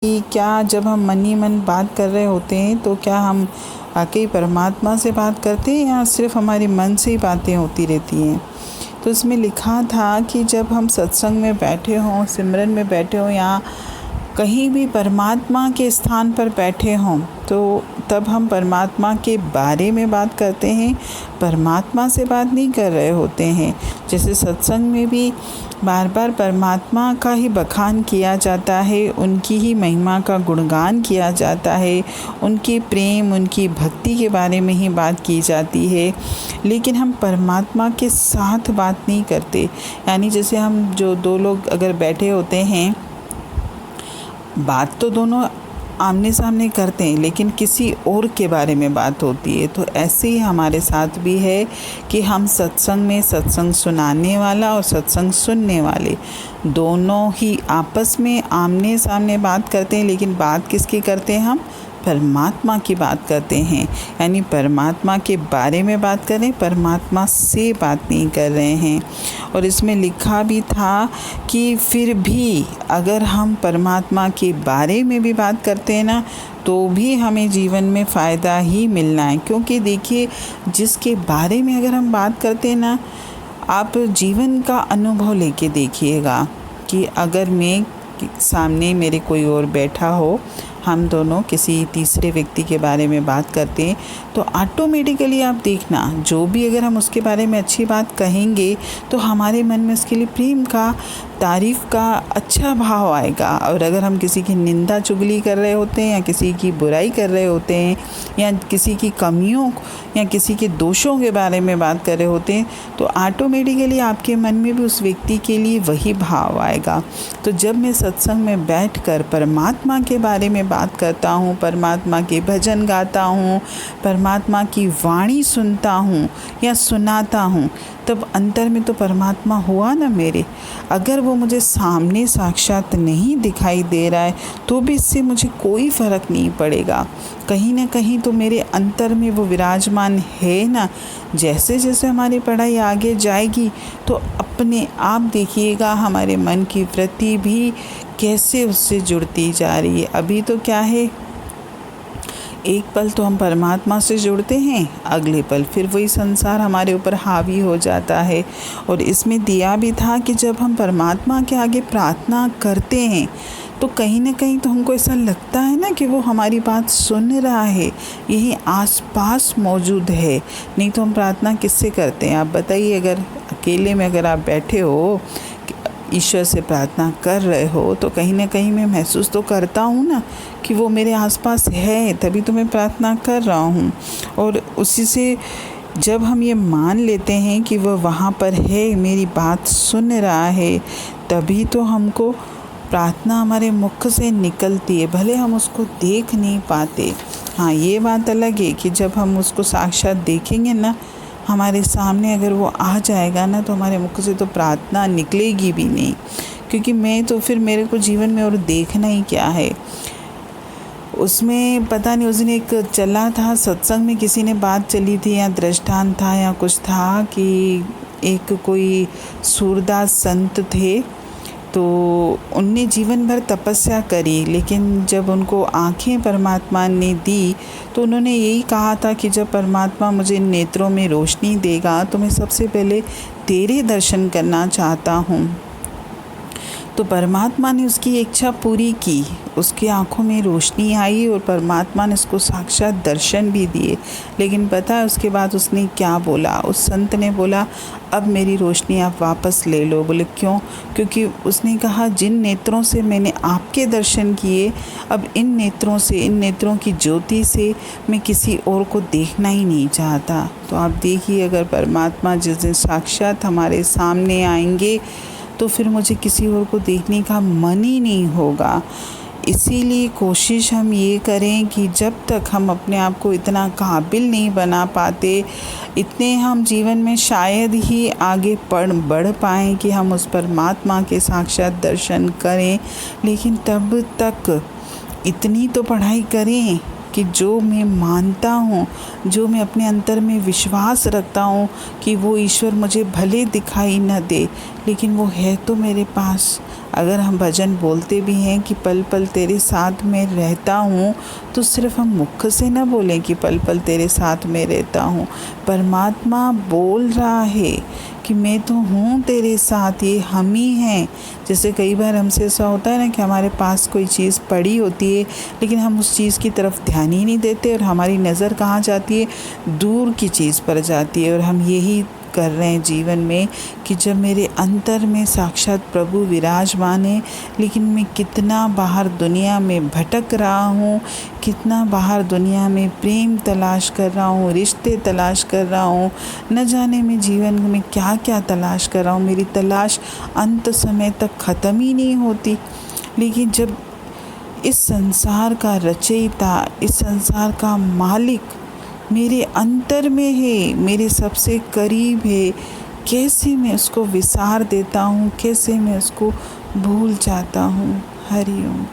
कि क्या जब हम मन ही मन बात कर रहे होते हैं तो क्या हम वाकई परमात्मा से बात करते हैं या सिर्फ हमारे मन से ही बातें होती रहती हैं। तो इसमें लिखा था कि जब हम सत्संग में बैठे हों, सिमरन में बैठे हों या कहीं भी परमात्मा के स्थान पर बैठे हों तो तब हम परमात्मा के बारे में बात करते हैं, परमात्मा से बात नहीं कर रहे होते हैं। जैसे सत्संग में भी बार बार परमात्मा का ही बखान किया जाता है, उनकी ही महिमा का गुणगान किया जाता है, उनके प्रेम, उनकी भक्ति के बारे में ही बात की जाती है, लेकिन हम परमात्मा के साथ बात नहीं करते। यानी जैसे हम जो दो लोग अगर बैठे होते हैं, बात तो दोनों आमने सामने करते हैं लेकिन किसी और के बारे में बात होती है। तो ऐसे ही हमारे साथ भी है कि हम सत्संग में सत्संग सुनाने वाला और सत्संग सुनने वाले दोनों ही आपस में आमने सामने बात करते हैं, लेकिन बात किसकी करते हैं? हम परमात्मा की बात करते हैं। यानी परमात्मा के बारे में बात कर रहे हैं, परमात्मा से बात नहीं कर रहे हैं। और इसमें लिखा भी था कि फिर भी अगर हम परमात्मा के बारे में भी बात करते हैं ना, तो भी हमें जीवन में फ़ायदा ही मिलना है। क्योंकि देखिए, जिसके बारे में अगर हम बात करते हैं ना, आप जीवन का अनुभव लेके देखिएगा कि अगर मैं सामने मेरे कोई और बैठा हो, हम दोनों किसी तीसरे व्यक्ति के बारे में बात करते हैं, तो ऑटोमेटिकली आप देखना, जो भी अगर हम उसके बारे में अच्छी बात कहेंगे तो हमारे मन में उसके लिए प्रेम का, तारीफ़ का अच्छा भाव आएगा। और अगर हम किसी की निंदा चुगली कर रहे होते हैं या किसी की बुराई कर रहे होते हैं या किसी की कमियों या किसी के दोषों के बारे में बात कर रहे होते हैं, तो ऑटोमेटिकली आपके मन में भी उस व्यक्ति के लिए वही भाव आएगा। तो जब मैं सत्संग में बैठकर परमात्मा के बारे में बात करता हूँ, परमात्मा के भजन गाता हूँ, परमात्मा की वाणी सुनता हूँ या सुनाता हूँ, तब अंतर में तो परमात्मा हुआ ना मेरे। अगर वो मुझे सामने साक्षात नहीं दिखाई दे रहा है तो भी इससे मुझे कोई फ़र्क नहीं पड़ेगा, कहीं ना कहीं तो मेरे अंतर में वो विराजमान है ना। जैसे जैसे हमारी पढ़ाई आगे जाएगी तो अपने आप देखिएगा हमारे मन की वृत्ति भी कैसे उससे जुड़ती जा रही है। अभी तो क्या है, एक पल तो हम परमात्मा से जुड़ते हैं, अगले पल फिर वही संसार हमारे ऊपर हावी हो जाता है। और इसमें दिया भी था कि जब हम परमात्मा के आगे प्रार्थना करते हैं तो कहीं ना कहीं तो हमको ऐसा लगता है ना कि वो हमारी बात सुन रहा है, यही आसपास मौजूद है। नहीं तो हम प्रार्थना किससे करते हैं आप बताइए? अगर अकेले में अगर आप बैठे हो, ईश्वर से प्रार्थना कर रहे हो, तो कहीं ना कहीं मैं महसूस तो करता हूँ ना कि वो मेरे आसपास है, तभी तो मैं प्रार्थना कर रहा हूँ। और उसी से जब हम ये मान लेते हैं कि वह वहाँ पर है, मेरी बात सुन रहा है, तभी तो हमको प्रार्थना हमारे मुख से निकलती है, भले हम उसको देख नहीं पाते। हाँ, ये बात अलग है कि जब हम उसको साक्षात देखेंगे ना, हमारे सामने अगर वो आ जाएगा ना, तो हमारे मुख से तो प्रार्थना निकलेगी भी नहीं, क्योंकि मैं तो फिर मेरे को जीवन में और देखना ही क्या है। उसमें पता नहीं, उस दिन एक चला था सत्संग में, किसी ने बात चली थी या दृष्टांत था या कुछ था कि एक कोई सूरदास संत थे, तो उनने जीवन भर तपस्या करी, लेकिन जब उनको आँखें परमात्मा ने दी तो उन्होंने यही कहा था कि जब परमात्मा मुझे नेत्रों में रोशनी देगा तो मैं सबसे पहले तेरे दर्शन करना चाहता हूँ। तो परमात्मा ने उसकी इच्छा पूरी की, उसकी आंखों में रोशनी आई और परमात्मा ने उसको साक्षात दर्शन भी दिए। लेकिन पता है उसके बाद उसने क्या बोला? उस संत ने बोला, अब मेरी रोशनी आप वापस ले लो। बोले क्यों? क्योंकि उसने कहा, जिन नेत्रों से मैंने आपके दर्शन किए, अब इन नेत्रों से, इन नेत्रों की ज्योति से मैं किसी और को देखना ही नहीं चाहता। तो आप देखिए, अगर परमात्मा जिस दिन साक्षात हमारे सामने आएंगे तो फिर मुझे किसी और को देखने का मन ही नहीं होगा। इसीलिए कोशिश हम ये करें कि जब तक हम अपने आप को इतना काबिल नहीं बना पाते, इतने हम जीवन में शायद ही आगे बढ़ पाएँ कि हम उस परमात्मा के साक्षात दर्शन करें। लेकिन तब तक इतनी तो पढ़ाई करें कि जो मैं मानता हूँ, जो मैं अपने अंतर में विश्वास रखता हूँ कि वो ईश्वर मुझे भले दिखाई न दे, लेकिन वो है तो मेरे पास। अगर हम भजन बोलते भी हैं कि पल पल तेरे साथ में रहता हूँ, तो सिर्फ हम मुख से न बोलें कि पल पल तेरे साथ में रहता हूँ। परमात्मा बोल रहा है कि मैं तो हूँ तेरे साथ, ये हम ही हैं। जैसे कई बार हमसे ऐसा होता है ना कि हमारे पास कोई चीज़ पड़ी होती है, लेकिन हम उस चीज़ की तरफ ध्यान ही नहीं देते और हमारी नज़र कहाँ जाती है, दूर की चीज़ पर जाती है। और हम यही कर रहे हैं जीवन में कि जब मेरे अंतर में साक्षात प्रभु विराजमान है, लेकिन मैं कितना बाहर दुनिया में भटक रहा हूँ, कितना बाहर दुनिया में प्रेम तलाश कर रहा हूँ, रिश्ते तलाश कर रहा हूँ, न जाने मैं जीवन में क्या क्या तलाश कर रहा हूँ। मेरी तलाश अंत समय तक ख़त्म ही नहीं होती। लेकिन जब इस संसार का रचयिता, इस संसार का मालिक मेरे अंतर में है, मेरे सबसे करीब है, कैसे मैं उसको विसार देता हूँ, कैसे मैं उसको भूल जाता हूँ। हरि ओम।